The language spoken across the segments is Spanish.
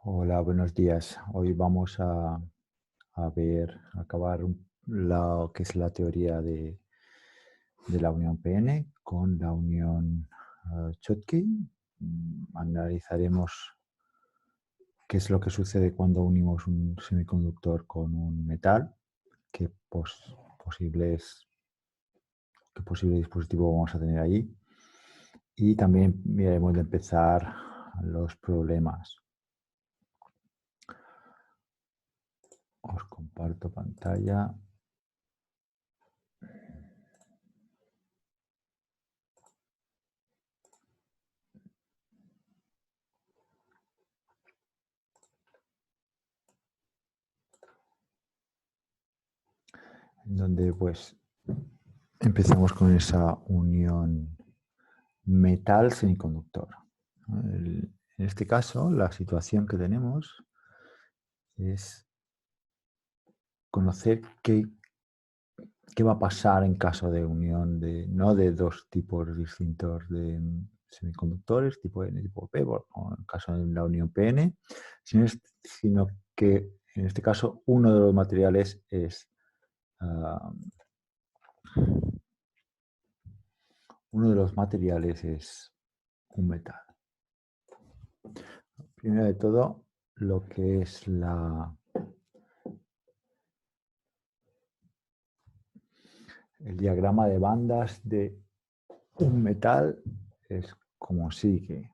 Hola, buenos días. Hoy vamos acabar lo que es la teoría de la unión PN con la unión Schottky. Analizaremos qué es lo que sucede cuando unimos un semiconductor con un metal, posibles, qué posible dispositivo vamos a tener ahí. Y también miraremos de empezar los problemas. Os comparto pantalla. Donde pues empezamos con esa unión metal-semiconductor. En este caso, la situación que tenemos es conocer qué va a pasar en caso de unión no de dos tipos distintos de semiconductores, tipo N y tipo P, como en el caso de la unión PN, sino que en este caso uno de los materiales es un metal. Primero de todo, lo que es el diagrama de bandas de un metal es como sigue.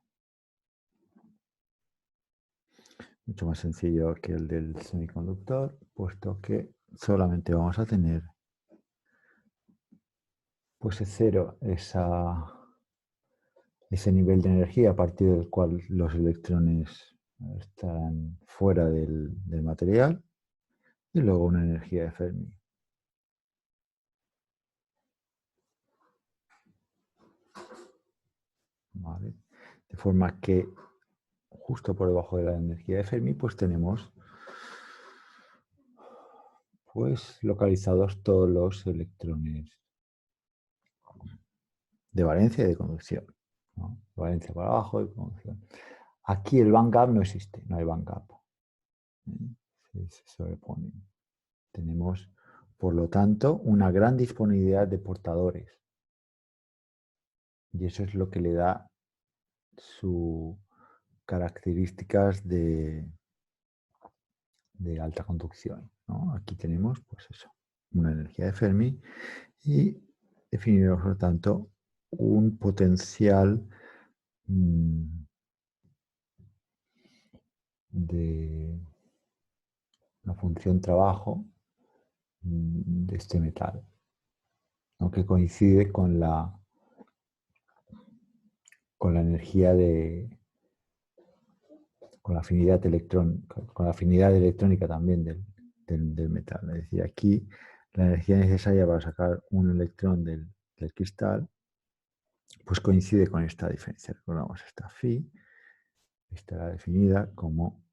Mucho más sencillo que el del semiconductor, puesto que solamente vamos a tener pues cero, ese nivel de energía a partir del cual los electrones están fuera del material, y luego una energía de Fermi. ¿Vale? De forma que justo por debajo de la energía de Fermi pues tenemos pues localizados todos los electrones de valencia y de conducción, ¿no? Valencia para abajo y conducción. Aquí el band gap no existe, no hay band gap. Se sobreponen. Tenemos, por lo tanto, una gran disponibilidad de portadores. Y eso es lo que le da sus características de alta conducción, ¿no? Aquí tenemos, pues eso, una energía de Fermi y definimos, por lo tanto, un potencial de la función trabajo de este metal, ¿no? Que coincide con la energía con la afinidad electrónica también del metal. Es decir, aquí la energía necesaria para sacar un electrón del cristal pues coincide con esta diferencia. Recordamos esta phi, estará definida como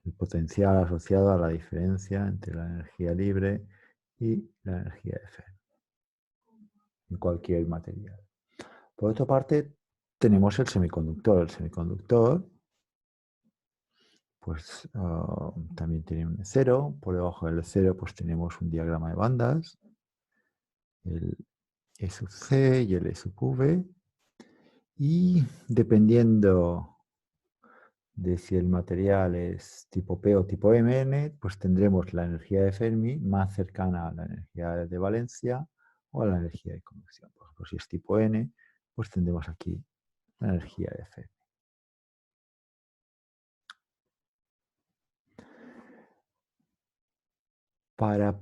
el potencial asociado a la diferencia entre la energía libre y la energía de Fermi en cualquier material. Por otra parte, tenemos el semiconductor. El semiconductor pues también tiene un cero. Por debajo del cero pues tenemos un diagrama de bandas, el E sub C y el E sub V. Y dependiendo de si el material es tipo P o tipo Mn, pues tendremos la energía de Fermi más cercana a la energía de valencia o a la energía de conducción. Por ejemplo, si es tipo N, pues tendremos aquí la energía de Fermi. Para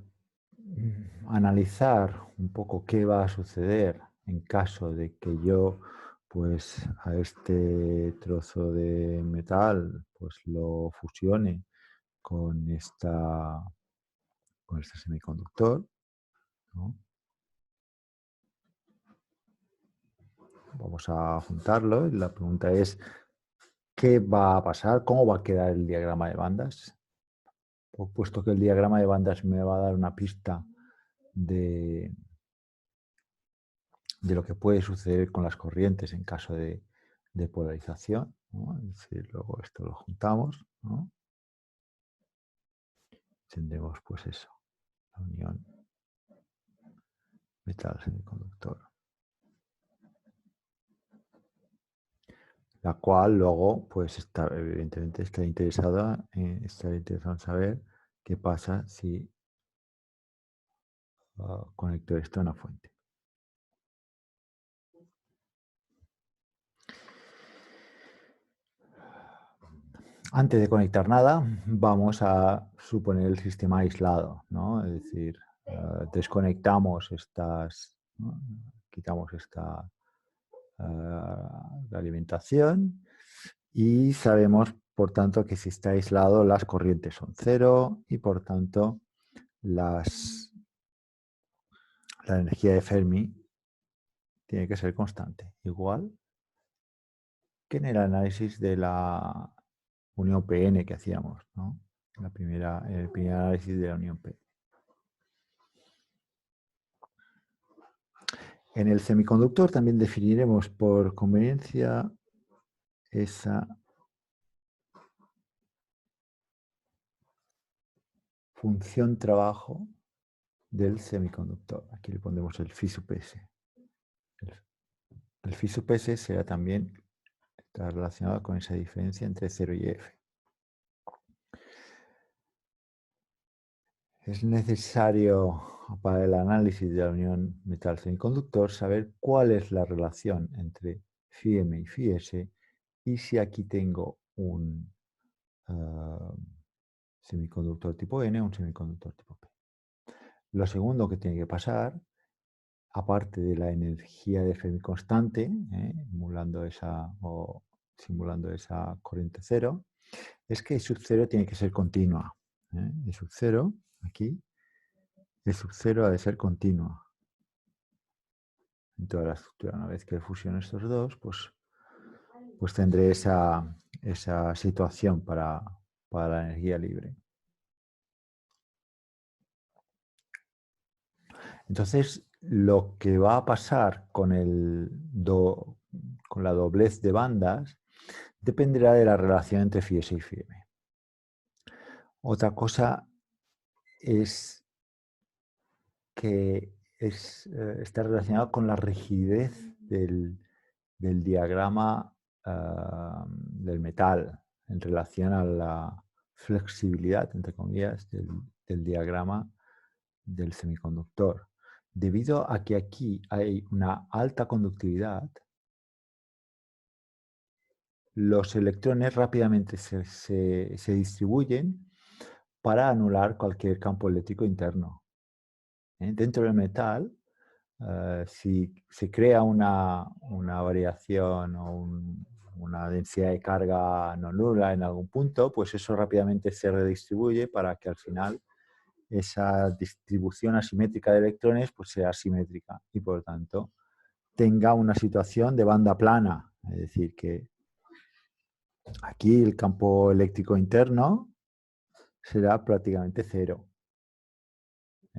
analizar un poco qué va a suceder en caso de que yo pues a este trozo de metal pues lo fusione con este semiconductor, ¿no? Vamos a juntarlo y la pregunta es ¿qué va a pasar? ¿Cómo va a quedar el diagrama de bandas? Pues puesto que el diagrama de bandas me va a dar una pista de lo que puede suceder con las corrientes en caso de polarización, ¿no? Es decir, luego esto lo juntamos, ¿no? Tendremos pues eso, la unión metal semiconductor, la cual luego pues está, evidentemente está interesado en saber qué pasa si conecto esto a una fuente. Antes de conectar nada, vamos a suponer el sistema aislado, ¿no? Es decir, desconectamos estas, ¿no? Quitamos esta la alimentación y sabemos, por tanto, que si está aislado las corrientes son cero y, por tanto, la energía de Fermi tiene que ser constante, igual que en el análisis de la unión PN que hacíamos, ¿no? En el primer análisis de la unión P. En el semiconductor también definiremos por conveniencia esa función trabajo del semiconductor. Aquí le pondremos el phi sub s. El phi sub s será también, está relacionado con esa diferencia entre 0 y F. Es necesario para el análisis de la unión metal-semiconductor saber cuál es la relación entre phi m y phi s y si aquí tengo un semiconductor tipo N o un semiconductor tipo P. Lo segundo que tiene que pasar, aparte de la energía de Fermi constante, emulando esa o simulando esa corriente cero, es que E sub 0 tiene que ser continua. E sub 0, aquí, E sub 0 ha de ser continua en toda la estructura. Una vez que fusiono estos dos, pues tendré esa situación para la energía libre. Entonces, lo que va a pasar con la doblez de bandas dependerá de la relación entre phi s y phi m. Otra cosa es que está relacionado con la rigidez del diagrama del metal en relación a la flexibilidad, entre comillas, del diagrama del semiconductor. Debido a que aquí hay una alta conductividad, los electrones rápidamente se distribuyen para anular cualquier campo eléctrico interno. Dentro del metal, si se crea una variación o una densidad de carga no nula en algún punto, pues eso rápidamente se redistribuye para que al final esa distribución asimétrica de electrones pues sea simétrica y por lo tanto tenga una situación de banda plana. Es decir, que aquí el campo eléctrico interno será prácticamente cero.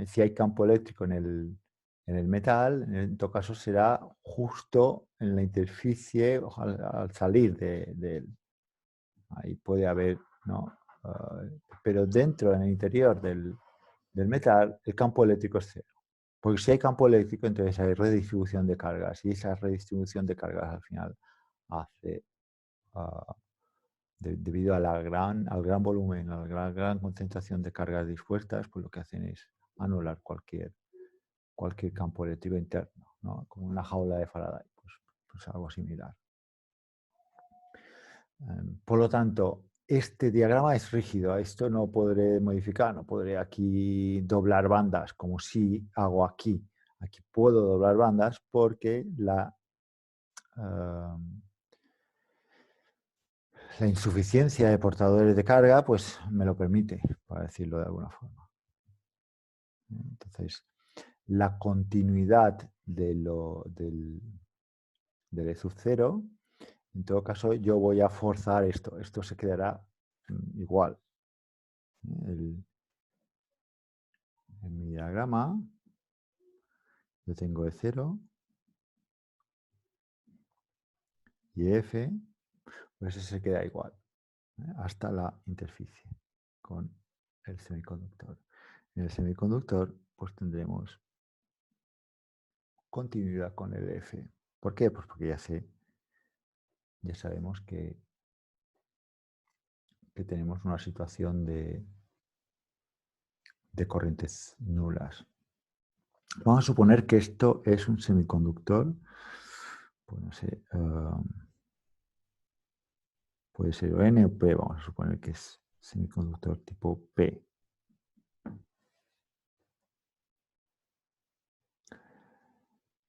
Si hay campo eléctrico en el metal, en todo caso será justo en la interficie al salir de él. Ahí puede haber, ¿no? Pero dentro, en el interior del metal, el campo eléctrico es cero. Porque si hay campo eléctrico, entonces hay redistribución de cargas y esa redistribución de cargas al final hace, debido a al gran volumen, a la gran concentración de cargas dispuestas, pues lo que hacen es anular cualquier campo eléctrico interno, ¿no? Como una jaula de Faraday, pues algo similar. Por lo tanto, este diagrama es rígido, esto no podré modificar, no podré aquí doblar bandas como si hago aquí. Aquí puedo doblar bandas porque la insuficiencia de portadores de carga pues me lo permite, para decirlo de alguna forma. Entonces, la continuidad del E sub 0, en todo caso yo voy a forzar esto se quedará igual. En mi diagrama yo tengo E0 y F Pues ese se queda igual, hasta la interficie con el semiconductor. En el semiconductor pues tendremos continuidad con el F. ¿Por qué? Pues porque ya sabemos que tenemos una situación de corrientes nulas. Vamos a suponer que esto es un semiconductor, pues no sé, puede ser o N o P, vamos a suponer que es semiconductor tipo P.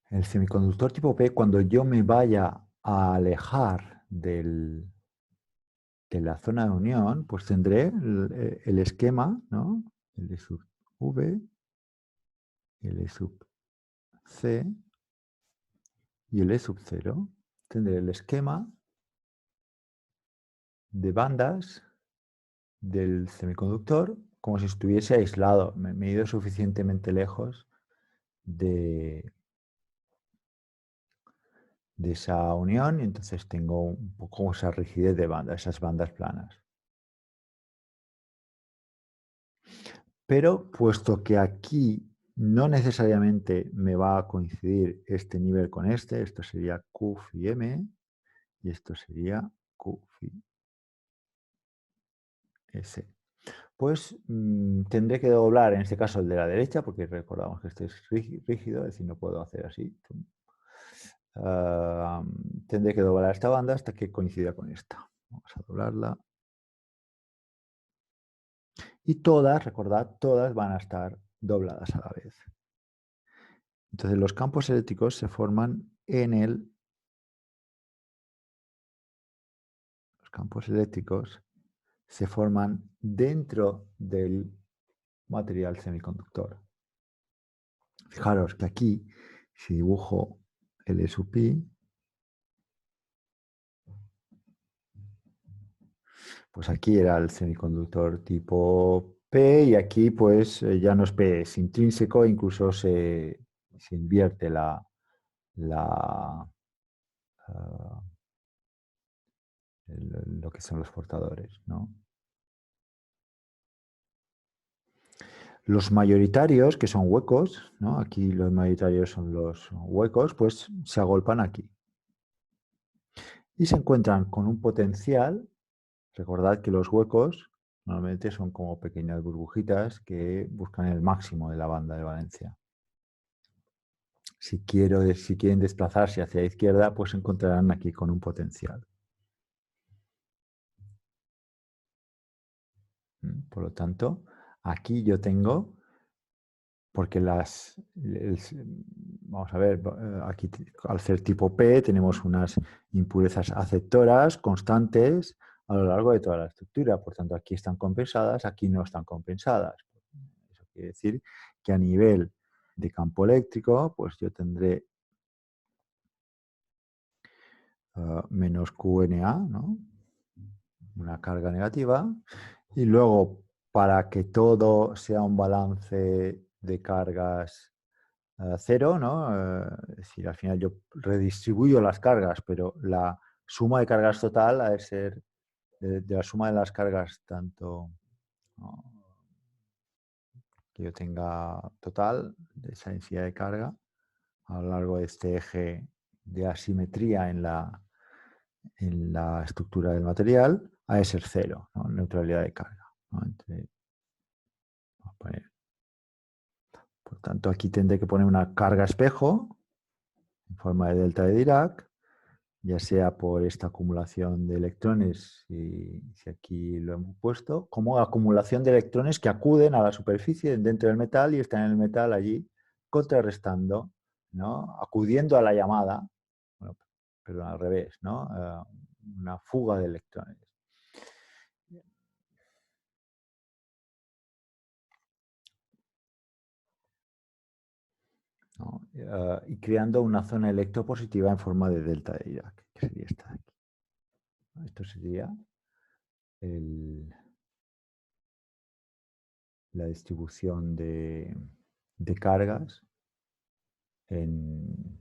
El semiconductor tipo P, cuando yo me vaya a alejar de la zona de unión, pues tendré el esquema, ¿no? L sub V, L sub C y L sub 0. Tendré el esquema de bandas del semiconductor como si estuviese aislado. Me he ido suficientemente lejos de esa unión y entonces tengo un poco esa rigidez de banda, esas bandas planas. Pero puesto que aquí no necesariamente me va a coincidir este nivel con esto sería Q phi M y esto sería Q phi S. Pues tendré que doblar, en este caso, el de la derecha, porque recordamos que este es rígido, es decir, no puedo hacer así. Tendré que doblar esta banda hasta que coincida con esta. Vamos a doblarla. Y todas, recordad, todas van a estar dobladas a la vez. Entonces los campos eléctricos se forman los campos eléctricos se forman dentro del material semiconductor. Fijaros que aquí, si dibujo L sub pi, pues aquí era el semiconductor tipo P y aquí pues ya no es P, es intrínseco, incluso se invierte uh, lo que son los portadores, ¿no? Los mayoritarios, que son huecos, ¿no? Aquí los mayoritarios son los huecos, pues se agolpan aquí. Y se encuentran con un potencial. Recordad que los huecos normalmente son como pequeñas burbujitas que buscan el máximo de la banda de valencia. Si quieren desplazarse hacia la izquierda, pues se encontrarán aquí con un potencial. Por lo tanto, aquí yo tengo, porque vamos a ver, aquí al ser tipo P tenemos unas impurezas aceptoras constantes a lo largo de toda la estructura. Por tanto, aquí están compensadas, aquí no están compensadas. Eso quiere decir que a nivel de campo eléctrico, pues yo tendré menos QNA, ¿no? Una carga negativa, y luego para que todo sea un balance de cargas cero, ¿no? Es decir, al final yo redistribuyo las cargas, pero la suma de cargas total ha de ser de la suma de las cargas tanto, ¿no?, que yo tenga total de esa densidad de carga a lo largo de este eje de asimetría en la estructura del material, ha de ser cero, ¿no? Neutralidad de carga, ¿no? Vamos a poner, por tanto, aquí tendré que poner una carga espejo en forma de delta de Dirac, ya sea por esta acumulación de electrones, si aquí lo hemos puesto, como acumulación de electrones que acuden a la superficie dentro del metal y están en el metal allí contrarrestando, ¿no? Acudiendo a la llamada, bueno, perdón, al revés, ¿no? Una fuga de electrones. ¿No? Y creando una zona electropositiva en forma de delta de Dirac, que sería esta de aquí. Esto sería la distribución de cargas en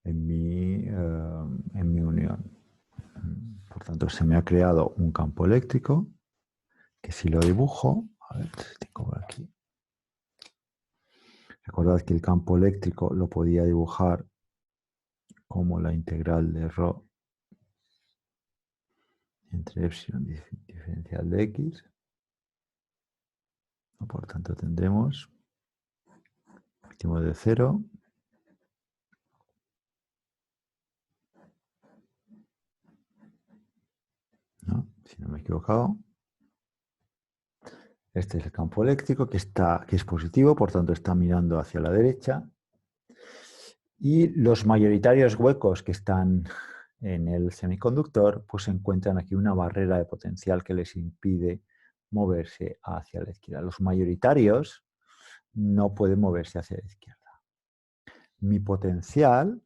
mi tanto, se me ha creado un campo eléctrico que si lo dibujo, a ver si tengo por aquí. Recordad que el campo eléctrico lo podía dibujar como la integral de ρ entre epsilon diferencial de x. Por tanto, tendremos, partimos de 0, ¿no? Si no me he equivocado. Este es el campo eléctrico que es positivo, por tanto está mirando hacia la derecha. Y los mayoritarios huecos que están en el semiconductor, pues encuentran aquí una barrera de potencial que les impide moverse hacia la izquierda. Los mayoritarios no pueden moverse hacia la izquierda. Mi potencial,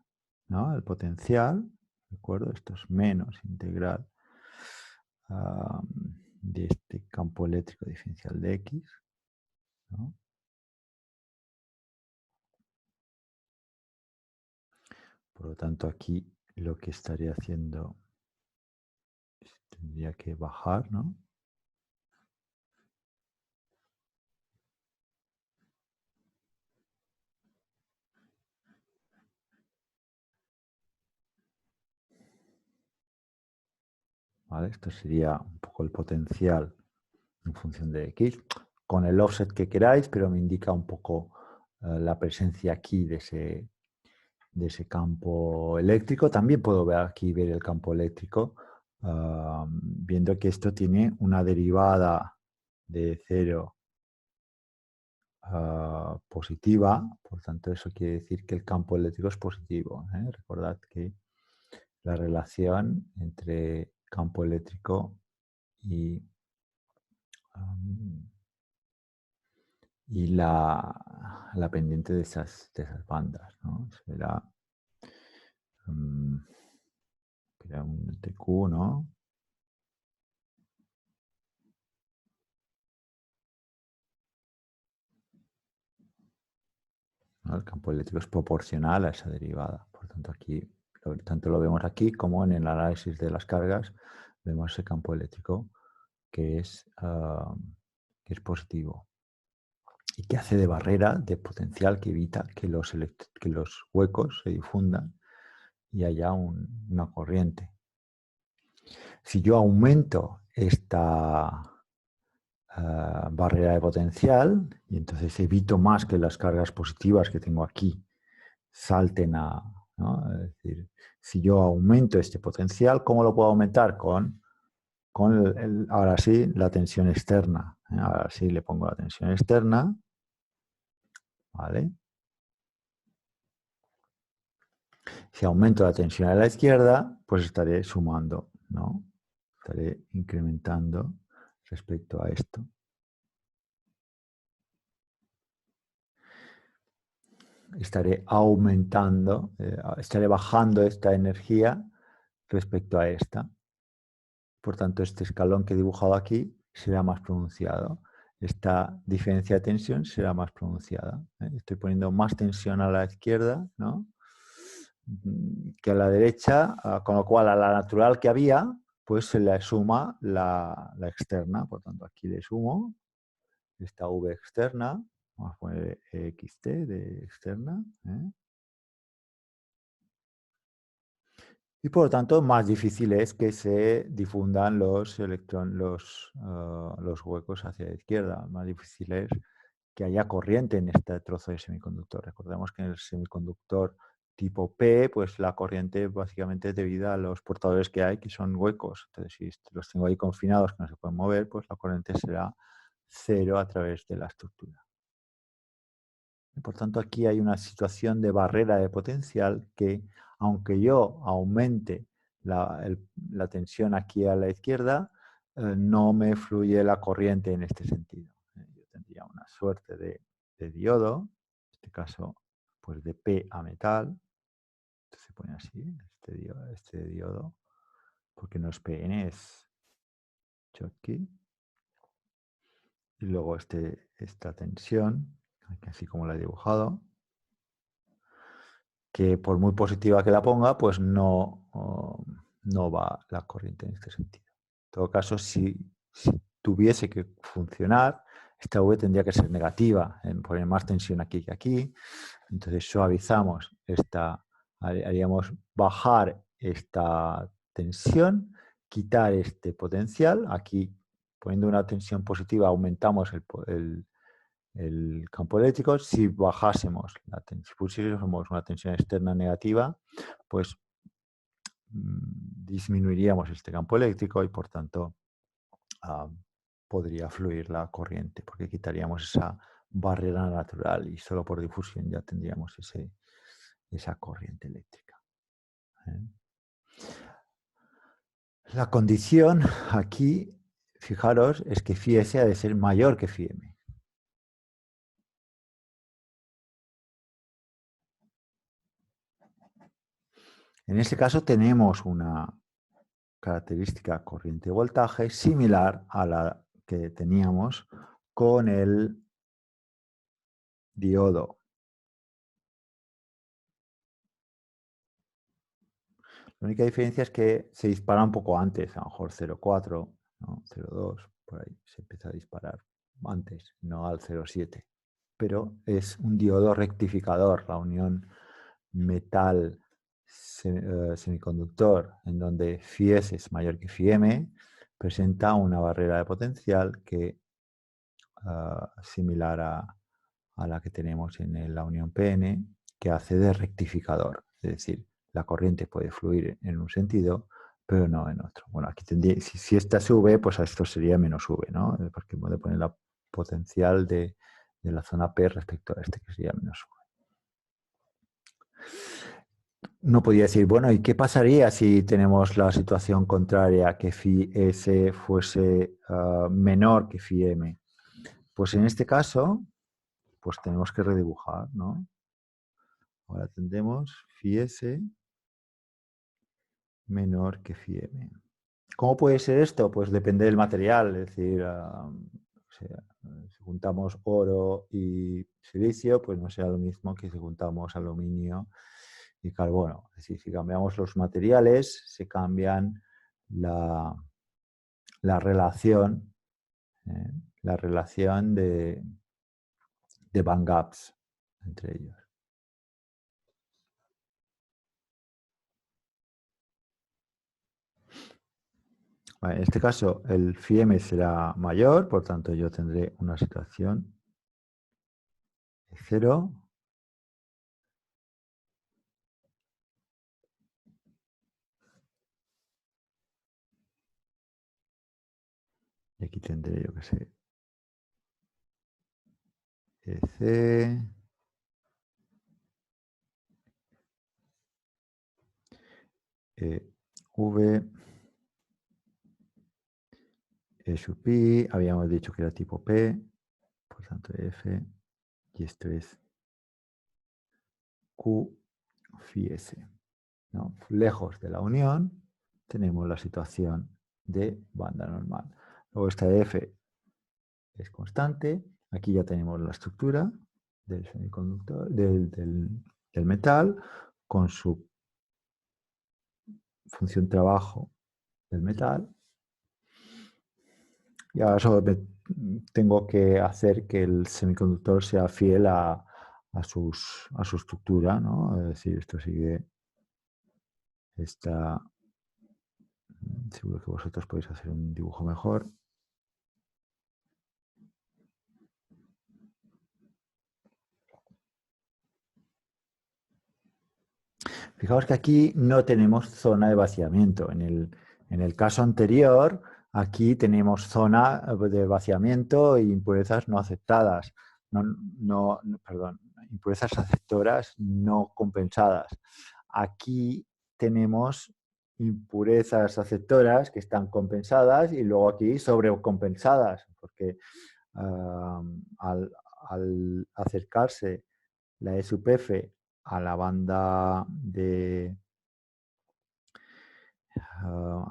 ¿no? El potencial, ¿de acuerdo? Esto es menos integral de este campo eléctrico diferencial de X, ¿no? Por lo tanto, aquí lo que estaría haciendo tendría que bajar, ¿no? ¿Vale? Esto sería un poco el potencial en función de X, con el offset que queráis, pero me indica un poco la presencia aquí de ese campo eléctrico. También puedo ver aquí ver el campo eléctrico, viendo que esto tiene una derivada de 0 positiva, por tanto eso quiere decir que el campo eléctrico es positivo, ¿eh? Recordad que la relación entre campo eléctrico y la pendiente de esas bandas, ¿no? Será un TQ, ¿no? ¿No? El campo eléctrico es proporcional a esa derivada. Por tanto, aquí, tanto lo vemos aquí como en el análisis de las cargas, vemos ese campo eléctrico que es positivo y que hace de barrera de potencial que evita que los huecos se difundan y haya una corriente. Si yo aumento esta barrera de potencial y entonces evito más que las cargas positivas que tengo aquí salten ¿no? Es decir, si yo aumento este potencial, ¿cómo lo puedo aumentar? Con ahora sí, la tensión externa. Ahora sí le pongo la tensión externa, ¿vale? Si aumento la tensión a la izquierda, pues estaré sumando, ¿no? Estaré incrementando respecto a esto. Estaré aumentando, estaré bajando esta energía respecto a esta. Por tanto, este escalón que he dibujado aquí será más pronunciado. Esta diferencia de tensión será más pronunciada. Estoy poniendo más tensión a la izquierda, ¿no? Que a la derecha, con lo cual a la natural que había, pues se le suma la externa. Por tanto, aquí le sumo esta V externa. Vamos a poner XT de externa. Y por lo tanto, más difícil es que se difundan los huecos hacia la izquierda. Más difícil es que haya corriente en este trozo de semiconductor. Recordemos que en el semiconductor tipo P, pues la corriente básicamente es debida a los portadores que hay, que son huecos. Entonces, si los tengo ahí confinados que no se pueden mover, pues la corriente será cero a través de la estructura. Y por tanto, aquí hay una situación de barrera de potencial que, aunque yo aumente la tensión aquí a la izquierda, no me fluye la corriente en este sentido. Yo tendría una suerte de diodo, en este caso, pues de P a metal. Entonces se pone así, este diodo, porque no es PN, es Schottky. Y luego esta tensión, así como la he dibujado, que por muy positiva que la ponga, pues no no va la corriente en este sentido. En todo caso, si tuviese que funcionar, esta V tendría que ser negativa, poner más tensión aquí que aquí. Entonces suavizamos haríamos bajar esta tensión, quitar este potencial. Aquí, poniendo una tensión positiva, aumentamos el campo eléctrico. Si bajásemos si pusiésemos una tensión externa negativa, pues disminuiríamos este campo eléctrico y por tanto podría fluir la corriente, porque quitaríamos esa barrera natural y solo por difusión ya tendríamos esa corriente eléctrica. La condición aquí, fijaros, es que phi s ha de ser mayor que phi m. En este caso tenemos una característica corriente-voltaje similar a la que teníamos con el diodo. La única diferencia es que se dispara un poco antes, a lo mejor 0,4, ¿no? 0,2, por ahí se empieza a disparar antes, no al 0,7. Pero es un diodo rectificador, la unión metal semiconductor, en donde phi s es mayor que phi m, presenta una barrera de potencial que similar a la que tenemos en la unión PN, que hace de rectificador. Es decir, la corriente puede fluir en un sentido, pero no en otro. Bueno, aquí tendría, si esta sube, pues a esto sería menos V, ¿no? Porque puede poner la potencial de la zona P respecto a este, que sería menos V. No podía decir, bueno, ¿y qué pasaría si tenemos la situación contraria, que phi S fuese menor que phi M? Pues en este caso, pues tenemos que redibujar, ¿no? Ahora tendremos phi S menor que phi M. ¿Cómo puede ser esto? Pues depende del material, es decir, si juntamos oro y silicio, pues no será lo mismo que si juntamos aluminio y carbono. Es decir, si cambiamos los materiales, se cambian la relación, la relación de band gaps entre ellos. Vale, en este caso, el phi m será mayor, por tanto, yo tendré una situación de 0. Y aquí tendré, yo que sé, EC, V, E sub pi, habíamos dicho que era tipo P, por tanto F, y esto es Q phi S. ¿No? Lejos de la unión tenemos la situación de banda normal. Luego esta F es constante, aquí ya tenemos la estructura del semiconductor, del metal, con su función trabajo del metal. Y ahora solo tengo que hacer que el semiconductor sea fiel a su estructura, ¿no? Es decir, esto sigue esta. Seguro que vosotros podéis hacer un dibujo mejor. Fijaos que aquí no tenemos zona de vaciamiento. En el caso anterior, aquí tenemos zona de vaciamiento e impurezas no aceptadas. Perdón, impurezas aceptoras no compensadas. Aquí tenemos impurezas aceptoras que están compensadas y luego aquí sobrecompensadas, porque al acercarse la E sub F a la banda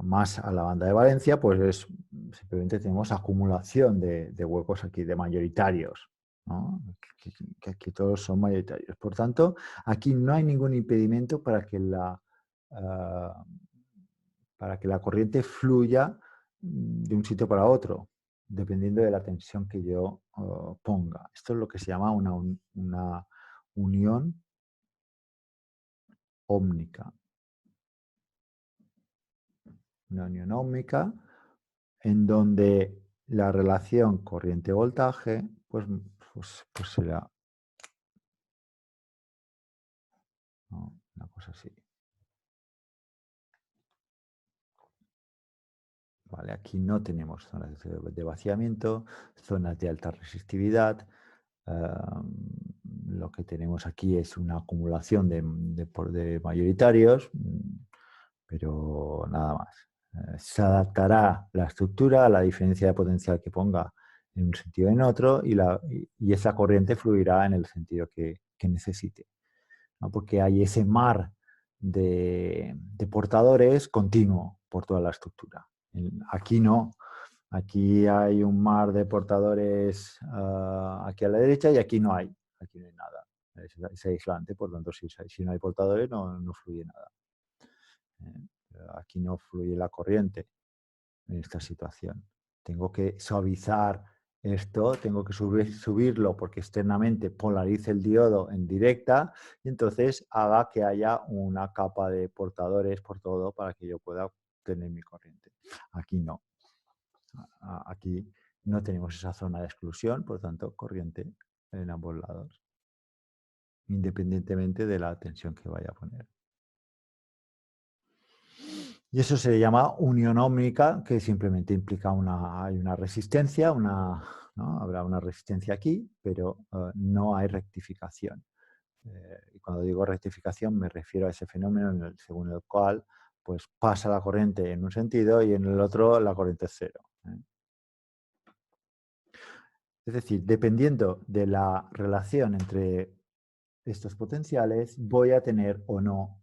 más a la banda de valencia, pues simplemente tenemos acumulación de huecos aquí, de mayoritarios, ¿no? Que aquí todos son mayoritarios. Por tanto, aquí no hay ningún impedimento para que para que la corriente fluya de un sitio para otro, dependiendo de la tensión que yo ponga. Esto es lo que se llama una unión ómnica. Una unión ómnica en donde la relación corriente-voltaje pues será, ¿no?, una cosa así. Vale, aquí no tenemos zonas de vaciamiento, zonas de alta resistividad. Lo que tenemos aquí es una acumulación de mayoritarios, pero nada más. Se adaptará la estructura a la diferencia de potencial que ponga en un sentido o en otro y esa corriente fluirá en el sentido que necesite, ¿no? Porque hay ese mar de portadores continuo por toda la estructura. Aquí no. Aquí hay un mar de portadores aquí a la derecha y aquí no hay. Aquí no hay nada. Es aislante, por lo tanto, si no hay portadores no fluye nada. Aquí no fluye la corriente en esta situación. Tengo que suavizar esto, tengo que subirlo porque externamente polarice el diodo en directa y entonces haga que haya una capa de portadores por todo para que yo pueda tener mi corriente. Aquí no. Aquí no tenemos esa zona de exclusión, por lo tanto, corriente en ambos lados, independientemente de la tensión que vaya a poner. Y eso se llama unión ómnica, que simplemente implica hay una resistencia, ¿no? Habrá una resistencia aquí, pero no hay rectificación. Y cuando digo rectificación me refiero a ese fenómeno según el cual pues, pasa la corriente en un sentido y en el otro la corriente es cero. Es decir, dependiendo de la relación entre estos potenciales, voy a tener o no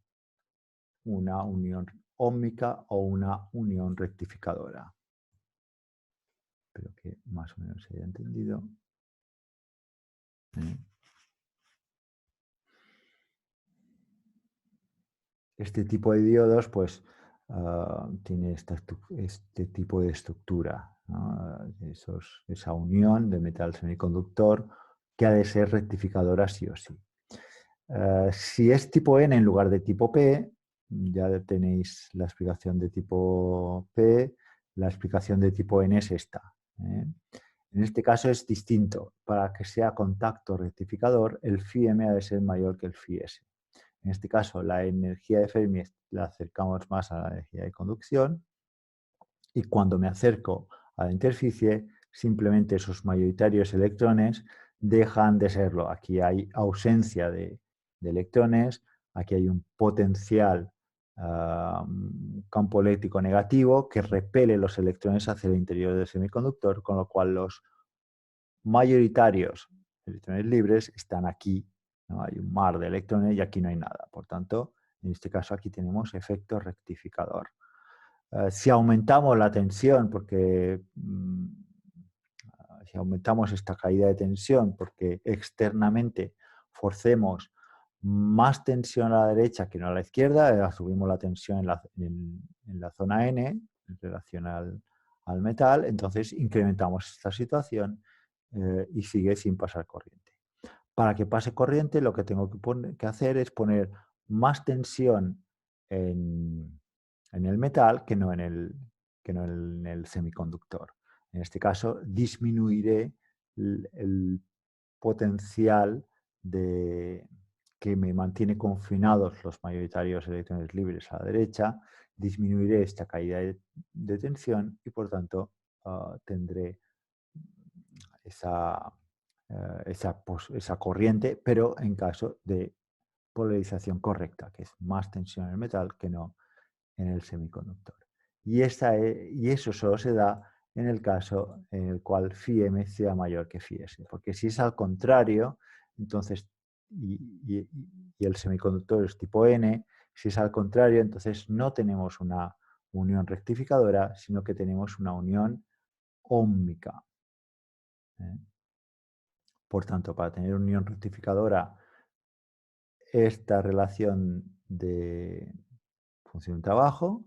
una unión óhmica o una unión rectificadora. Espero que más o menos se haya entendido. Este tipo de diodos, pues, tiene este tipo de estructura, ¿no? Esa unión de metal semiconductor que ha de ser rectificadora sí o sí. Si es tipo N en lugar de tipo P, ya tenéis la explicación de tipo P, la explicación de tipo N es esta. En este caso es distinto. Para que sea contacto rectificador, el phi m ha de ser mayor que el phi s. En este caso, la energía de Fermi la acercamos más a la energía de conducción y cuando me acerco a la interficie, simplemente esos mayoritarios electrones dejan de serlo. Aquí hay ausencia de electrones, aquí hay un potencial campo eléctrico negativo que repele los electrones hacia el interior del semiconductor, con lo cual los mayoritarios electrones libres están aquí, ¿no? Hay un mar de electrones y aquí no hay nada. Por tanto, en este caso aquí tenemos efecto rectificador. Si aumentamos la tensión, porque si aumentamos esta caída de tensión, porque externamente forcemos más tensión a la derecha que no a la izquierda, subimos la tensión en la zona N en relación al metal, entonces incrementamos esta situación y sigue sin pasar corriente. Para que pase corriente, lo que tengo que hacer es poner más tensión en el metal que no en el semiconductor. En este caso, disminuiré el potencial que me mantiene confinados los mayoritarios electrones libres a la derecha, disminuiré esta caída de tensión y por tanto tendré esa, esa corriente, pero en caso de polarización correcta, que es más tensión en el metal que no en el semiconductor. Y eso solo se da en el caso en el cual phi m sea mayor que phi s, porque si es al contrario, entonces, y el semiconductor es tipo N, si es al contrario, entonces no tenemos una unión rectificadora, sino que tenemos una unión óhmica. Por tanto, para tener unión rectificadora, esta relación de función trabajo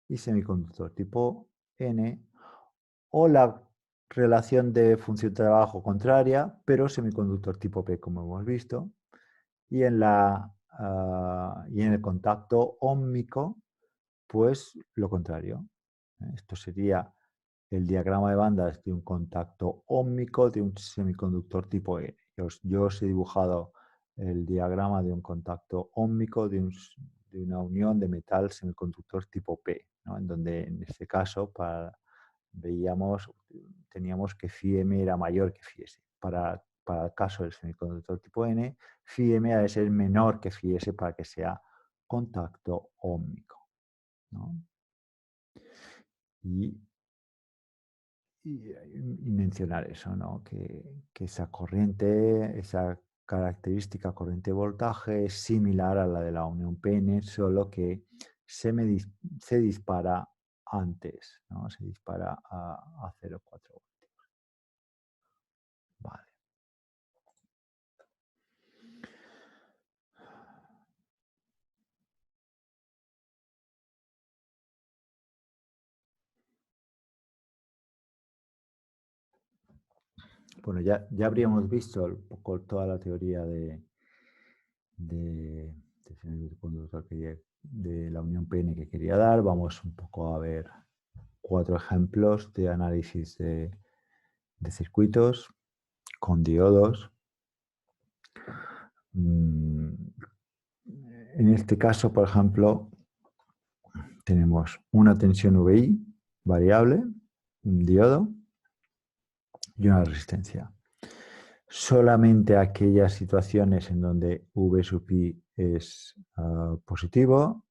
y semiconductor tipo N, o la relación de función-trabajo contraria, pero semiconductor tipo P, como hemos visto, y en el contacto óhmico, pues lo contrario. Esto sería el diagrama de bandas de un contacto óhmico de un semiconductor tipo E. Yo os he dibujado el diagrama de un contacto óhmico de una unión de metal semiconductor tipo P, ¿no? En donde en este caso teníamos que φm era mayor que φs. Para el caso del semiconductor tipo N, φm ha de ser menor que φs para que sea contacto óhmico, ¿no? Y y mencionar eso, ¿no? Que esa corriente, esa característica corriente-voltaje es similar a la de la unión PN, solo que se dispara antes, ¿no? Se dispara a 0,4 voltios. Vale. Bueno, ya habríamos visto un poco toda la teoría de semiconductor de la unión PN que quería dar. Vamos un poco a ver 4 ejemplos de análisis de circuitos con diodos. En este caso, por ejemplo, tenemos una tensión VI variable, un diodo y una resistencia. Solamente aquellas situaciones en donde V sub I es positivo,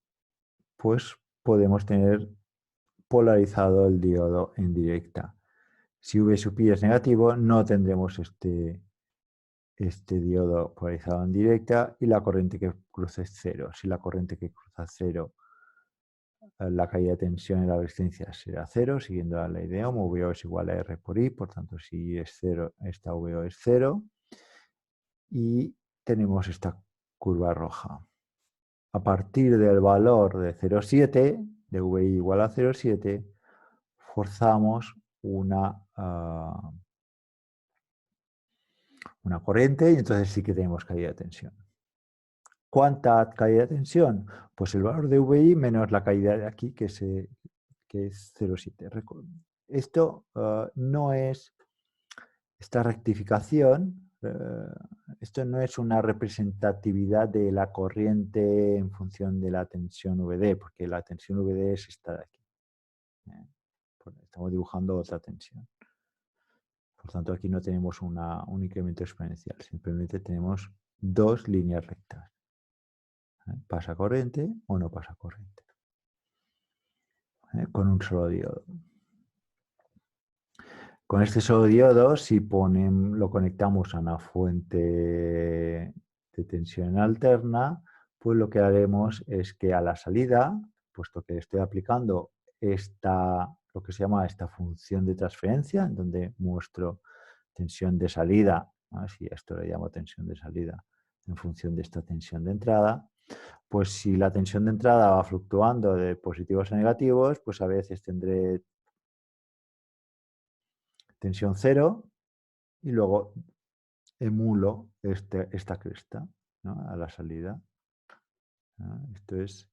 pues podemos tener polarizado el diodo en directa. Si V sub I es negativo, no tendremos este diodo polarizado en directa y la corriente que cruza es cero. Si la corriente que cruza cero, la caída de tensión en la resistencia será cero, siguiendo la ley de Ohm. VO es igual a R por I, por tanto, si es cero, esta VO es cero. Y tenemos esta curva roja. A partir del valor de 0,7, de VI igual a 0,7, forzamos una corriente y entonces sí que tenemos caída de tensión. ¿Cuánta caída de tensión? Pues el valor de VI menos la caída de aquí, que es 0,7. Esto no es, esta rectificación, esto no es una representatividad de la corriente en función de la tensión VD, porque la tensión VD es esta de aquí. Estamos dibujando otra tensión. Por tanto, aquí no tenemos un incremento exponencial, simplemente tenemos dos líneas rectas. ¿Pasa corriente o no pasa corriente? Con un solo diodo. Con este solo diodo, si lo conectamos a una fuente de tensión alterna, pues lo que haremos es que a la salida, puesto que estoy aplicando lo que se llama esta función de transferencia, en donde muestro tensión de salida, ¿no? Si esto le llamo tensión de salida en función de esta tensión de entrada, pues si la tensión de entrada va fluctuando de positivos a negativos, pues a veces tendré tensión cero y luego emulo esta cresta, ¿no? A la salida, ¿no? Esto es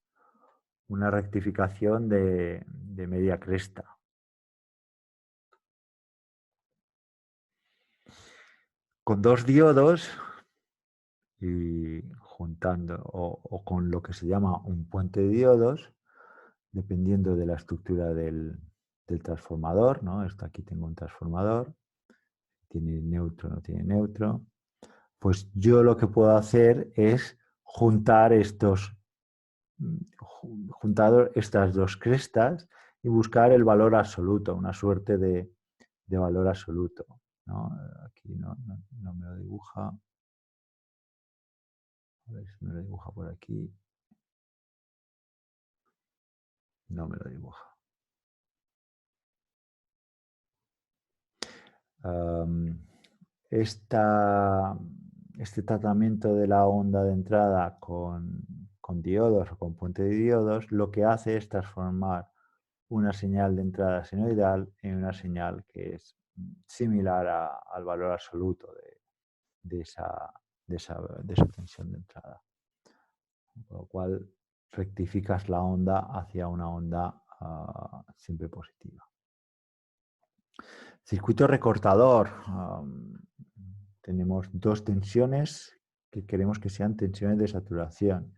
una rectificación de media cresta. Con dos diodos y juntando o con lo que se llama un puente de diodos, dependiendo de la estructura del transformador, ¿no? Esto aquí tengo un transformador, tiene neutro, no tiene neutro. Pues yo lo que puedo hacer es juntar estas dos crestas y buscar el valor absoluto, una suerte de valor absoluto, ¿no? Aquí no me lo dibuja. A ver si me lo dibuja por aquí. No me lo dibuja. Este tratamiento de la onda de entrada con diodos o con puente de diodos lo que hace es transformar una señal de entrada senoidal en una señal que es similar al valor absoluto de esa, de esa tensión de entrada. Con lo cual rectificas la onda hacia una onda siempre positiva. Circuito recortador. Tenemos dos tensiones que queremos que sean tensiones de saturación.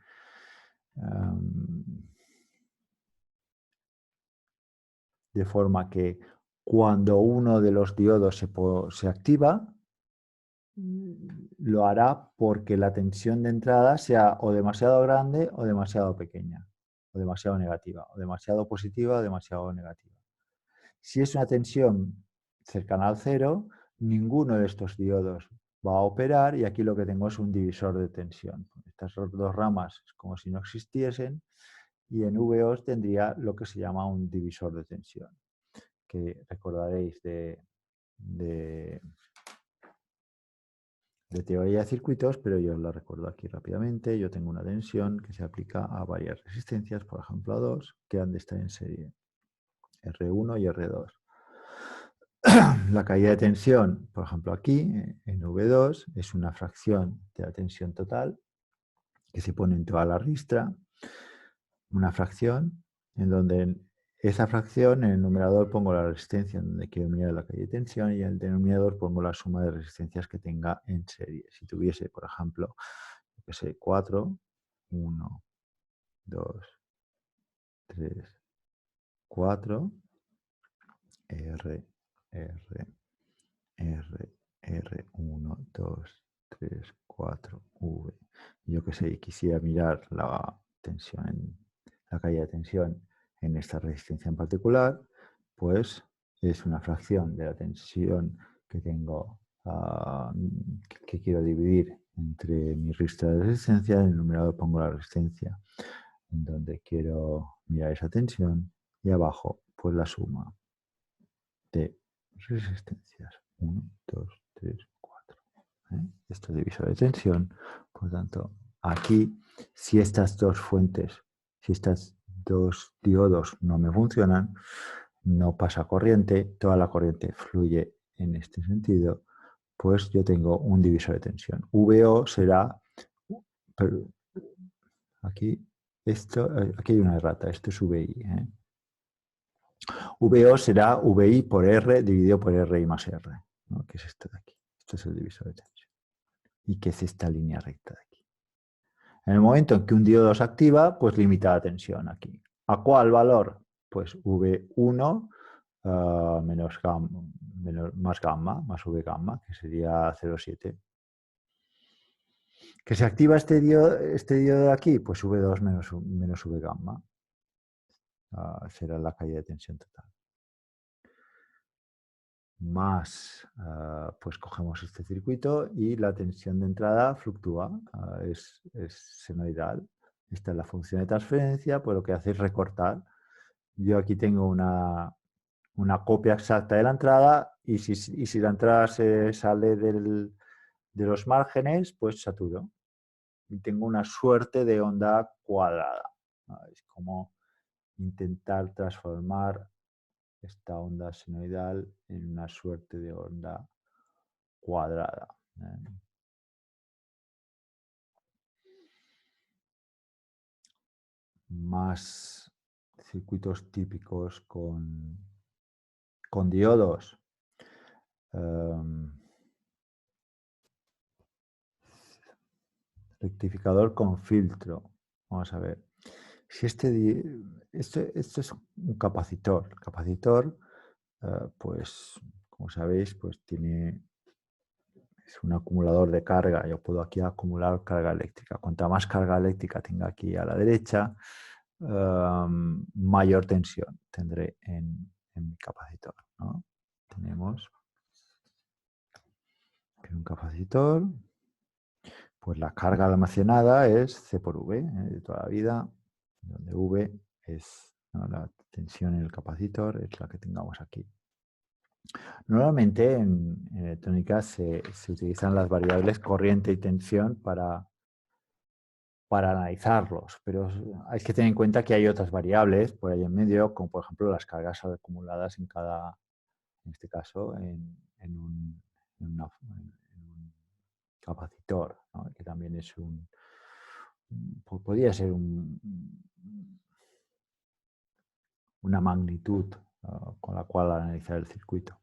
De forma que cuando uno de los diodos se activa, lo hará porque la tensión de entrada sea o demasiado grande o demasiado pequeña, o demasiado negativa, o demasiado positiva o demasiado negativa. Si es una tensión cercana al cero, ninguno de estos diodos va a operar y aquí lo que tengo es un divisor de tensión. Estas dos ramas es como si no existiesen y en VO tendría lo que se llama un divisor de tensión, que recordaréis de teoría de circuitos, pero yo lo recuerdo aquí rápidamente. Yo tengo una tensión que se aplica a varias resistencias, por ejemplo a dos, que han de estar en serie, R1 y R2. La caída de tensión, por ejemplo aquí, en V2, es una fracción de la tensión total que se pone en toda la ristra, una fracción en donde esa fracción, en el numerador pongo la resistencia en donde quiero mirar la caída de tensión y en el denominador pongo la suma de resistencias que tenga en serie. Si tuviese, por ejemplo, que sé, 4, 1, 2, 3, 4, R, R, R, R, 1, 2, 3, 4, V. Yo que sé, quisiera mirar la tensión, la caída de tensión en esta resistencia en particular, pues es una fracción de la tensión que tengo, que quiero dividir entre mi ristra de resistencia. En el numerador pongo la resistencia en donde quiero mirar esa tensión y abajo pues la suma de resistencias. 1, 2, 3, 4. Esto es divisor de tensión. Por lo tanto, aquí, si estas dos fuentes, si estas dos diodos no me funcionan, no pasa corriente, toda la corriente fluye en este sentido, pues yo tengo un divisor de tensión. VO será, aquí, aquí hay una errata, esto es VI. VO será VI por R dividido por RI más R, ¿no? Que es esto de aquí. Esto es el divisor de tensión. ¿Y qué es esta línea recta de aquí? En el momento en que un diodo se activa, pues limita la tensión aquí. ¿A cuál valor? Pues V1 menos gamma, más gamma, más V gamma, que sería 0,7. ¿Que se activa este diodo de aquí? Pues V2 menos V gamma. Será la caída de tensión total. Más, pues cogemos este circuito y la tensión de entrada fluctúa, es senoidal. Esta es la función de transferencia, pues lo que hace es recortar. Yo aquí tengo una copia exacta de la entrada y si la entrada se sale de los márgenes, pues saturo. Y tengo una suerte de onda cuadrada. Es como intentar transformar esta onda senoidal en una suerte de onda cuadrada. Más circuitos típicos con diodos. Rectificador con filtro. Vamos a ver. Si esto es un capacitor. El capacitor, pues, como sabéis, pues es un acumulador de carga. Yo puedo aquí acumular carga eléctrica. Cuanta más carga eléctrica tenga aquí a la derecha, mayor tensión tendré en mi capacitor, ¿no? Tenemos un capacitor, pues la carga almacenada es C por V, de toda la vida, donde V es, ¿no?, la tensión en el capacitor, es la que tengamos aquí. Normalmente en electrónica se utilizan las variables corriente y tensión para para analizarlos, pero hay que tener en cuenta que hay otras variables por ahí en medio, como por ejemplo las cargas acumuladas en cada, en este caso, en un capacitor, ¿no? Que también es podría ser una magnitud con la cual analizar el circuito.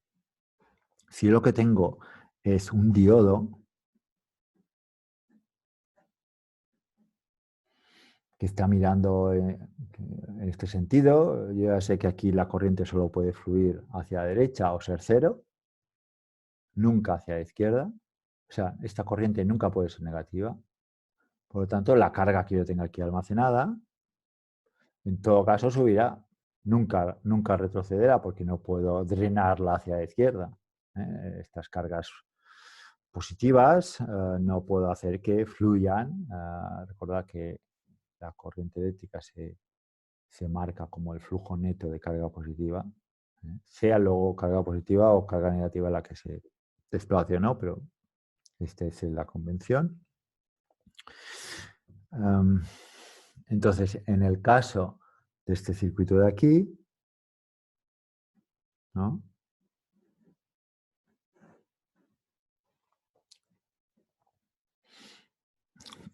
Si lo que tengo es un diodo, que está mirando en este sentido, yo ya sé que aquí la corriente solo puede fluir hacia la derecha o ser cero, nunca hacia la izquierda. O sea, esta corriente nunca puede ser negativa. Por lo tanto, la carga que yo tenga aquí almacenada, en todo caso subirá. Nunca retrocederá porque no puedo drenarla hacia la izquierda. Estas cargas positivas no puedo hacer que fluyan. Recordad que la corriente eléctrica se marca como el flujo neto de carga positiva, sea luego carga positiva o carga negativa la que se desplace, ¿no? Pero esta es la convención. Entonces, en el caso de este circuito de aquí, ¿no?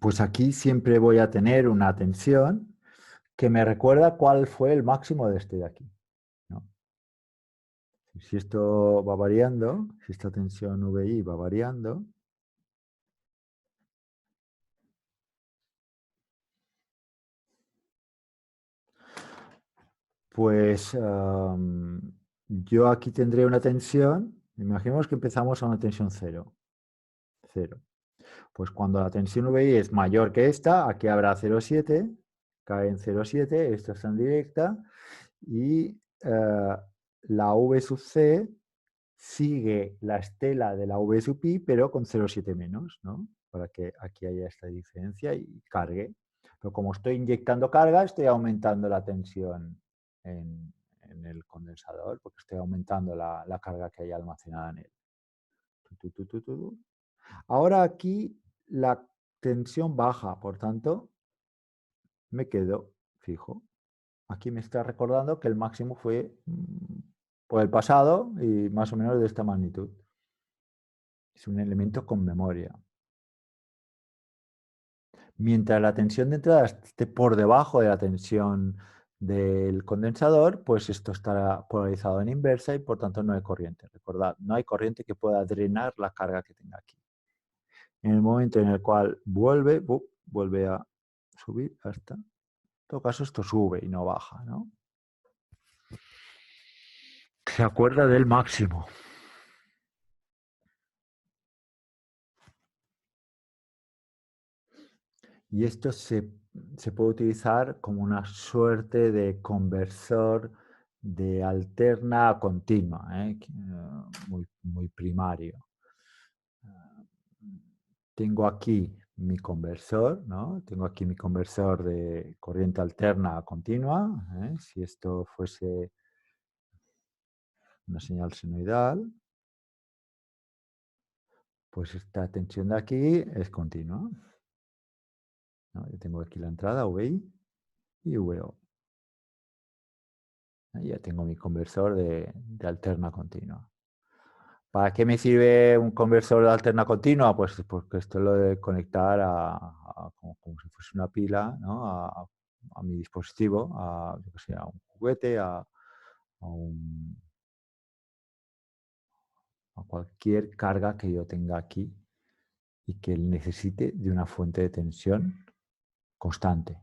Pues aquí siempre voy a tener una tensión que me recuerda cuál fue el máximo de este de aquí, ¿no? Si esto va variando, si esta tensión VI va variando, pues yo aquí tendré una tensión, imaginemos que empezamos a una tensión cero. Pues cuando la tensión VI es mayor que esta, aquí habrá 0,7, cae en 0,7, esto está en directa, y la V sub C sigue la estela de la V sub I, pero con 0,7 menos, ¿no? Para que aquí haya esta diferencia y cargue. Pero como estoy inyectando carga, estoy aumentando la tensión en el condensador, porque estoy aumentando la carga que hay almacenada en él. Ahora aquí la tensión baja, por tanto, me quedo fijo. Aquí me está recordando que el máximo fue por el pasado y más o menos de esta magnitud. Es un elemento con memoria. Mientras la tensión de entrada esté por debajo de la tensión del condensador, pues esto estará polarizado en inversa y por tanto no hay corriente. Recordad, no hay corriente que pueda drenar la carga que tenga aquí. En el momento en el cual vuelve a subir hasta... En todo caso, esto sube y no baja, ¿no? Se acuerda del máximo. Y esto se puede utilizar como una suerte de conversor de alterna a continua, muy primario. Tengo aquí mi conversor, ¿no? Tengo aquí mi conversor de corriente alterna a continua. Si esto fuese una señal senoidal, pues esta tensión de aquí es continua, ¿no? Yo tengo aquí la entrada VI y VO. Ya tengo mi conversor de alterna continua. ¿Para qué me sirve un conversor de alterna continua? Pues porque esto lo de conectar como si fuese una pila, ¿no? a mi dispositivo, yo que sé, a un juguete, a cualquier carga que yo tenga aquí y que necesite de una fuente de tensión constante.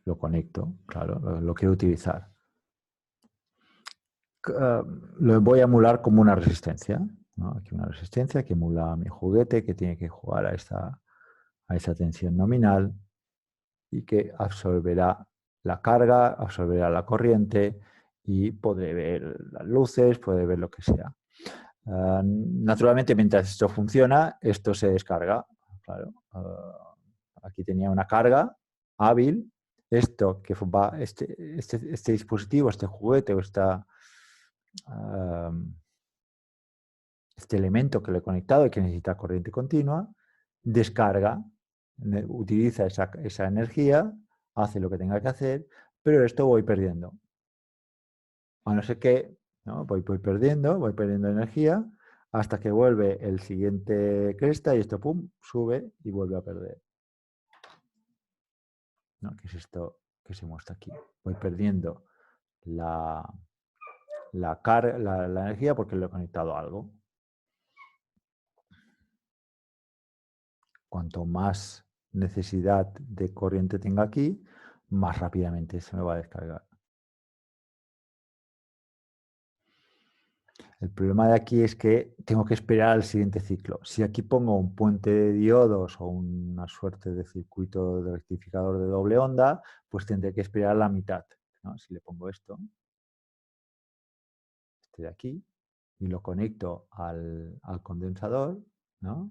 Lo conecto, claro, lo quiero utilizar. Lo voy a emular como una resistencia, ¿no? Aquí una resistencia que emula mi juguete, que tiene que jugar a esa tensión nominal y que absorberá la carga, absorberá la corriente y podré ver las luces, podré ver lo que sea. Naturalmente, mientras esto funciona, esto se descarga. Claro. Aquí tenía una carga hábil. Esto que va, este dispositivo, este juguete o este elemento que le he conectado y que necesita corriente continua, descarga, utiliza esa energía, hace lo que tenga que hacer, pero esto voy perdiendo. A no ser que, ¿no? voy perdiendo energía hasta que vuelve el siguiente cresta y esto, pum, sube y vuelve a perder. ¿No? ¿Qué es esto que se muestra aquí? Voy perdiendo la energía porque lo he conectado a algo. Cuanto más necesidad de corriente tenga aquí, más rápidamente se me va a descargar. El problema de aquí es que tengo que esperar al siguiente ciclo. Si aquí pongo un puente de diodos o una suerte de circuito de rectificador de doble onda, pues tendré que esperar la mitad, ¿no? Si le pongo esto, este de aquí, y lo conecto al condensador, ¿no?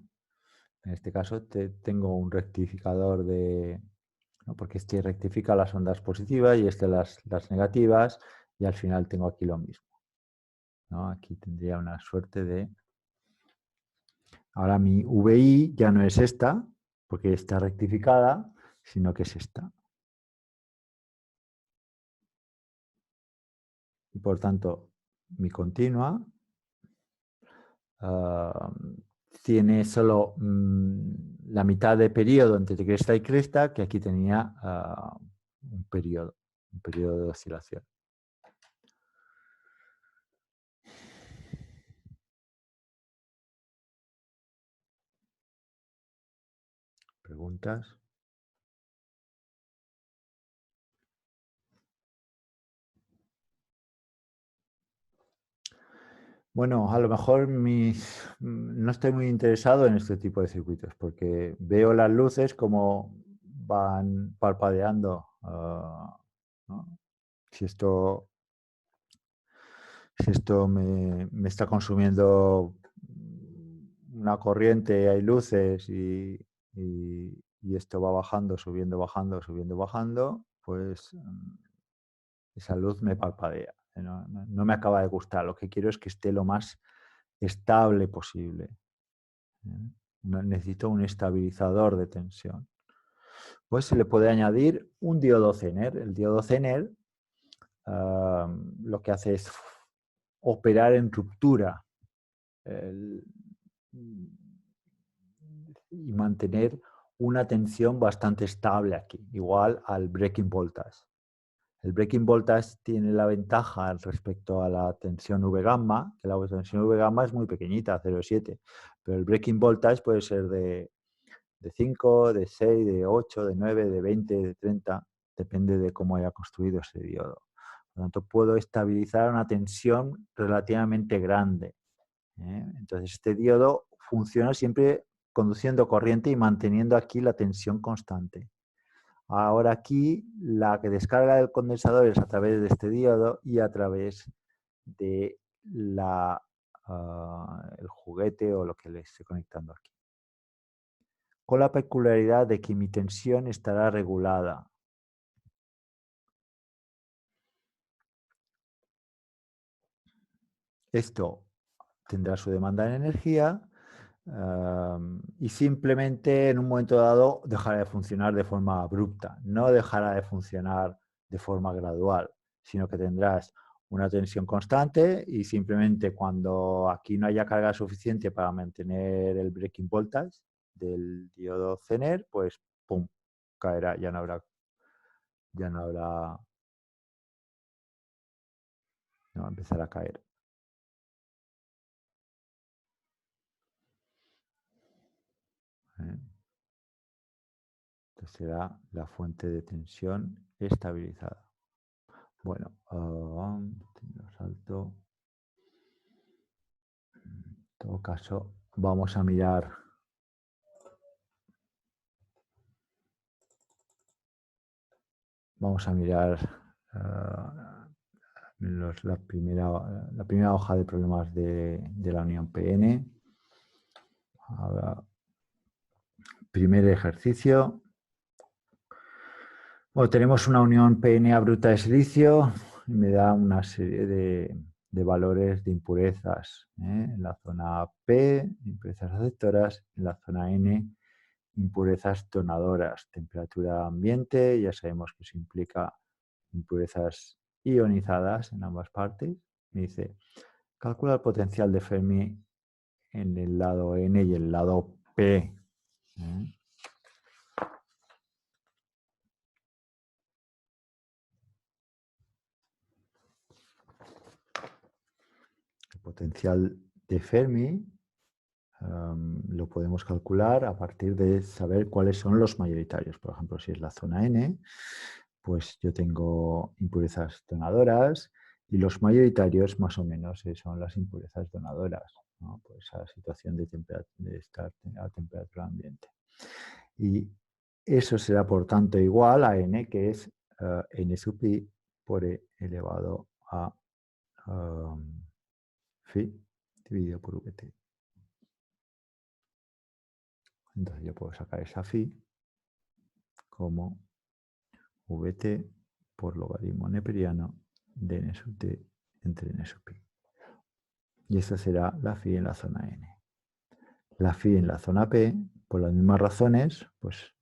En este caso tengo un rectificador ¿no? Porque este rectifica las ondas positivas y este las negativas, y al final tengo aquí lo mismo, ¿no? Aquí tendría una suerte de... Ahora mi VI ya no es esta, porque está rectificada, sino que es esta. Y por tanto, mi continua tiene solo la mitad de periodo entre cresta y cresta, que aquí tenía un periodo de oscilación. ¿Preguntas? Bueno, a lo mejor no estoy muy interesado en este tipo de circuitos porque veo las luces como van parpadeando. ¿No? Si esto me está consumiendo una corriente, hay luces y esto va bajando, subiendo, bajando, subiendo, bajando, pues esa luz me parpadea. No me acaba de gustar. Lo que quiero es que esté lo más estable posible. Necesito un estabilizador de tensión. Pues se le puede añadir un diodo Zener. El diodo Zener lo que hace es operar en ruptura y mantener una tensión bastante estable aquí, igual al breaking voltage. El breaking voltage tiene la ventaja respecto a la tensión V gamma, que la tensión V gamma es muy pequeñita, 0,7, pero el breaking voltage puede ser de 5, de 6, de 8, de 9, de 20, de 30, depende de cómo haya construido ese diodo. Por lo tanto, puedo estabilizar una tensión relativamente grande. Entonces, este diodo funciona siempre conduciendo corriente y manteniendo aquí la tensión constante. Ahora aquí la que descarga del condensador es a través de este diodo y a través de el juguete o lo que le esté conectando aquí. Con la peculiaridad de que mi tensión estará regulada. Esto tendrá su demanda en energía y simplemente en un momento dado dejará de funcionar de forma abrupta. No dejará de funcionar de forma gradual, sino que tendrás una tensión constante y simplemente cuando aquí no haya carga suficiente para mantener el breaking voltage del diodo Zener, pues pum, caerá, ya no habrá, no, empezará a caer. Entonces será la fuente de tensión estabilizada. Bueno, salto. En todo caso, vamos a mirar la primera hoja de problemas de la unión PN. Ahora, primer ejercicio. Bueno, tenemos una unión PNA bruta de silicio y me da una serie de valores de impurezas. En la zona P, impurezas aceptoras, en la zona N, impurezas donadoras, temperatura ambiente, ya sabemos que eso implica impurezas ionizadas en ambas partes. Me dice, calcula el potencial de Fermi en el lado N y el lado P. El potencial de Fermi lo podemos calcular a partir de saber cuáles son los mayoritarios. Por ejemplo, si es la zona N, pues yo tengo impurezas donadoras y los mayoritarios más o menos son las impurezas donadoras, ¿no? Por esa situación de estar a temperatura ambiente. Y eso será, por tanto, igual a N, que es N sub I por E elevado a phi dividido por VT. Entonces yo puedo sacar esa phi como VT por logaritmo neperiano de N sub T entre N sub I. Y esta será la phi en la zona N. La phi en la zona P, por las mismas razones, pues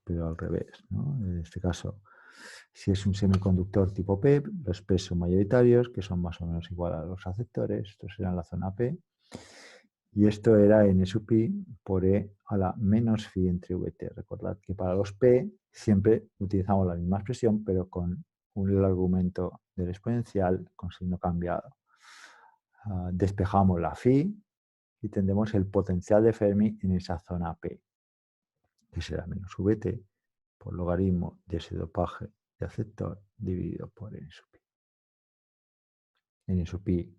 pero al revés, ¿no? En este caso, si es un semiconductor tipo P, los P son mayoritarios, que son más o menos igual a los aceptores, esto será la zona P, y esto era N sub I por E a la menos phi entre VT. Recordad que para los P siempre utilizamos la misma expresión, pero con un argumento del exponencial con signo cambiado. Despejamos la phi y tendremos el potencial de Fermi en esa zona P, que será menos VT por logaritmo de ese dopaje de aceptor dividido por N sub I. N sub I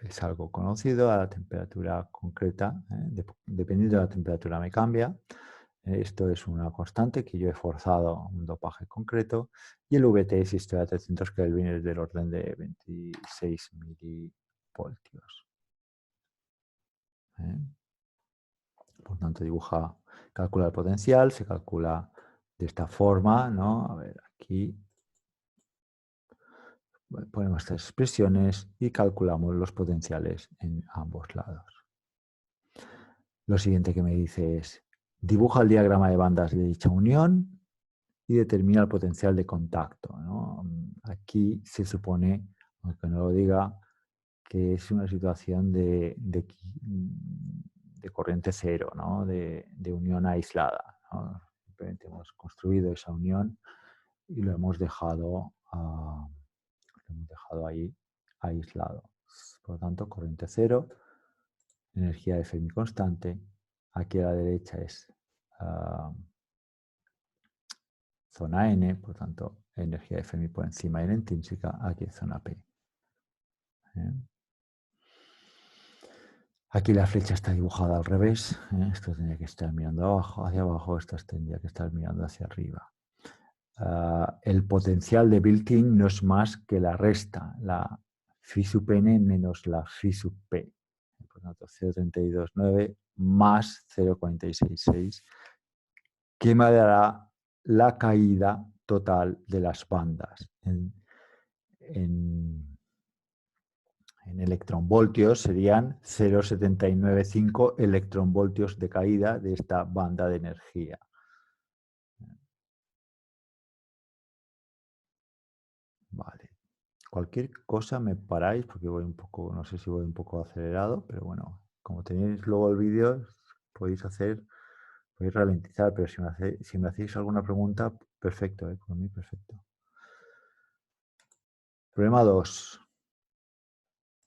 es algo conocido a la temperatura concreta, dependiendo de la temperatura me cambia. Esto es una constante que yo he forzado un dopaje concreto y el VT, si estoy a 300 Kelvin, es del orden de 26 milivoltios. Por tanto, calcula el potencial, se calcula de esta forma, ¿no? A ver, aquí ponemos estas expresiones y calculamos los potenciales en ambos lados. Lo siguiente que me dice es, dibuja el diagrama de bandas de dicha unión y determina el potencial de contacto, ¿no? Aquí se supone, aunque no lo diga, que es una situación de corriente cero, ¿no? de unión aislada, ¿no? Simplemente hemos construido esa unión y lo hemos dejado ahí aislado. Por lo tanto, corriente cero, energía de Fermi constante. Aquí a la derecha es zona N, por tanto, energía de Fermi por encima de la intrínseca. Aquí es zona P. Aquí la flecha está dibujada al revés. Esto tendría que estar mirando hacia abajo, esto tendría que estar mirando hacia arriba. El potencial de built-in no es más que la resta, la phi sub n menos la phi sub p. Por tanto, 0,329 más 0,466, que me dará la caída total de las bandas. En electronvoltios serían 0,795 electronvoltios de caída de esta banda de energía. Vale. Cualquier cosa me paráis porque voy un poco, no sé si voy un poco acelerado, pero bueno, como tenéis luego el vídeo, podéis ralentizar, pero si me hacéis alguna pregunta, perfecto, por mí perfecto. Problema 2.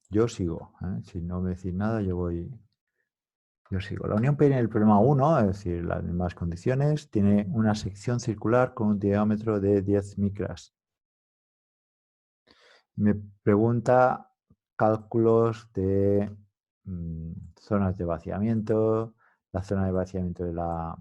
Yo sigo, si no me decís nada, yo sigo. La unión P en el problema 1, es decir, las mismas condiciones, tiene una sección circular con un diámetro de 10 micras. Me pregunta cálculos de zonas de vaciamiento, la zona de vaciamiento de la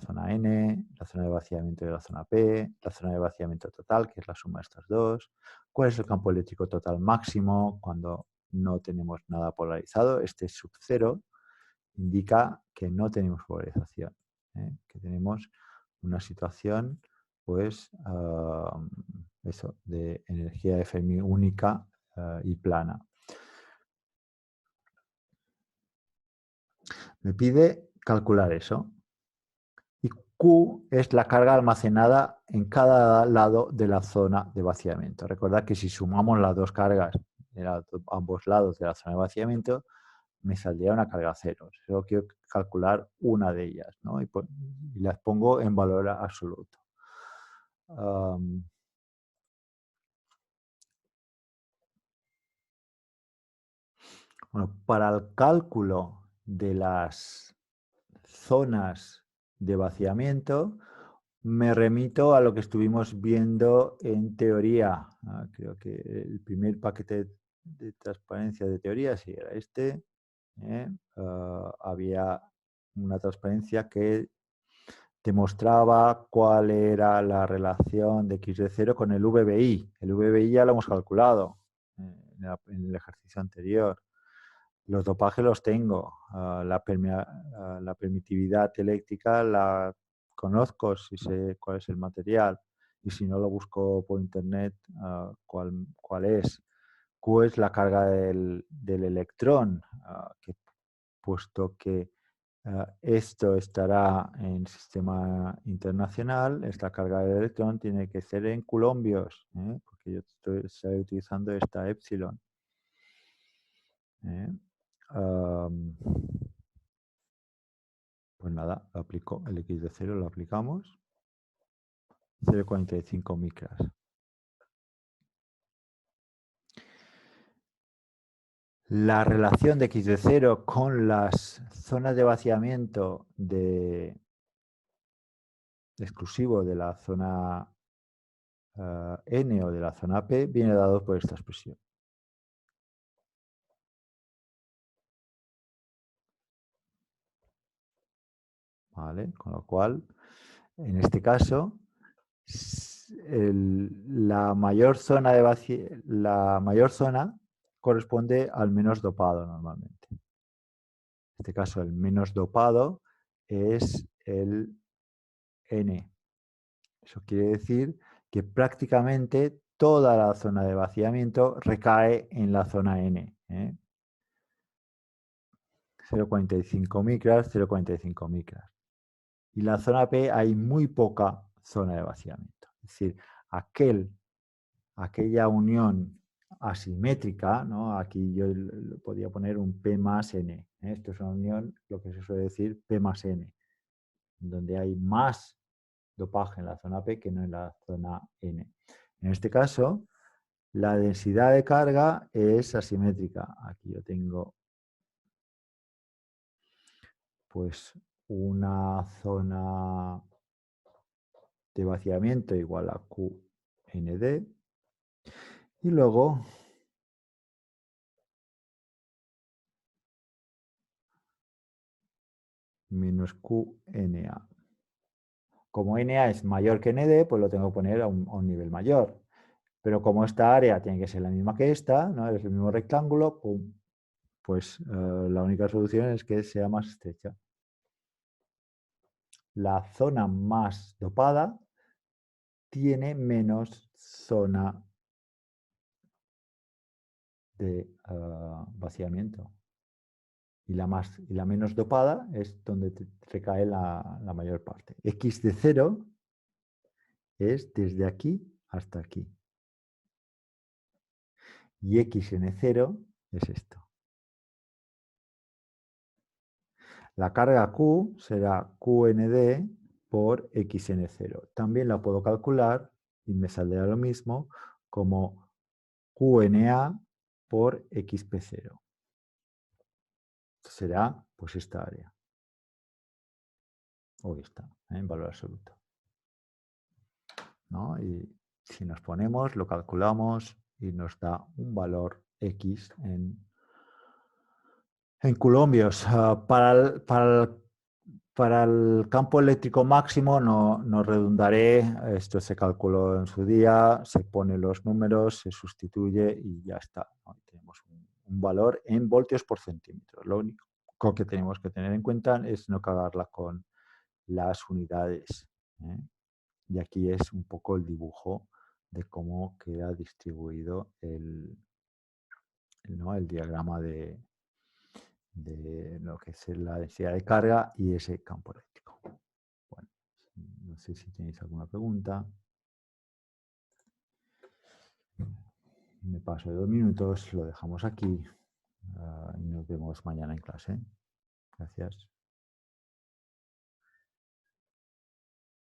zona N, la zona de vaciamiento de la zona P, la zona de vaciamiento total, que es la suma de estas dos, cuál es el campo eléctrico total máximo cuando no tenemos nada polarizado. Este es sub 0, indica que no tenemos polarización, que tenemos una situación pues eso, de energía de Fermi única y plana. Me pide calcular eso. Q es la carga almacenada en cada lado de la zona de vaciamiento. Recordad que si sumamos las dos cargas de ambos lados de la zona de vaciamiento, me saldría una carga cero. Solo quiero calcular una de ellas, ¿no? Y las pongo en valor absoluto. Bueno, para el cálculo de las zonas de vaciamiento, me remito a lo que estuvimos viendo en teoría. Creo que el primer paquete de transparencia de teoría, sí, era este. Había una transparencia que demostraba cuál era la relación de x de 0 con el VBI. El VBI ya lo hemos calculado en el ejercicio anterior. Los dopajes los tengo. La permitividad eléctrica la conozco, si sé cuál es el material. Y si no, lo busco por internet cuál es. Q es la carga del electrón, que puesto que esto estará en sistema internacional, esta carga del electrón tiene que ser en coulombios, porque yo estoy utilizando esta epsilon. Pues nada, lo aplico, el X de 0 lo aplicamos, 0,45 micras. La relación de X de 0 con las zonas de vaciamiento exclusivo de la zona N o de la zona P viene dado por esta expresión. ¿Vale? Con lo cual, en este caso, la mayor zona corresponde al menos dopado normalmente. En este caso, el menos dopado es el N. Eso quiere decir que prácticamente toda la zona de vaciamiento recae en la zona N. 0,45 micras, 0,45 micras. Y la zona P hay muy poca zona de vaciamiento. Es decir, aquella unión asimétrica, ¿no? Aquí yo podía poner un P más N. Esto es una unión, lo que se suele decir P más N, donde hay más dopaje en la zona P que no en la zona N. En este caso, la densidad de carga es asimétrica. Aquí yo tengo pues una zona de vaciamiento igual a QND y luego menos QNA. Como NA es mayor que ND, pues lo tengo que poner a un nivel mayor. Pero como esta área tiene que ser la misma que esta, ¿no? Es el mismo rectángulo, pues la única solución es que sea más estrecha. La zona más dopada tiene menos zona de vaciamiento. Y la menos dopada es donde recae la mayor parte. X de 0 es desde aquí hasta aquí. Y xn0 es esto. La carga Q será QND por xn0. También la puedo calcular y me saldrá lo mismo como QNA por xp0. Será pues esta área. O esta, en valor absoluto. ¿No? Y si nos ponemos, lo calculamos y nos da un valor X en coulombios. Para el campo eléctrico máximo no redundaré, esto se calculó en su día, se ponen los números, se sustituye y ya está, ¿no? Tenemos un valor en voltios por centímetro. Lo único que tenemos que tener en cuenta es no cagarla con las unidades, ¿eh? Y aquí es un poco el dibujo de cómo queda distribuido ¿no? el diagrama de lo que es la densidad de carga y ese campo eléctrico. Bueno, sé si tenéis alguna pregunta. Me paso de 2 minutos, lo dejamos aquí y nos vemos mañana en clase. Gracias.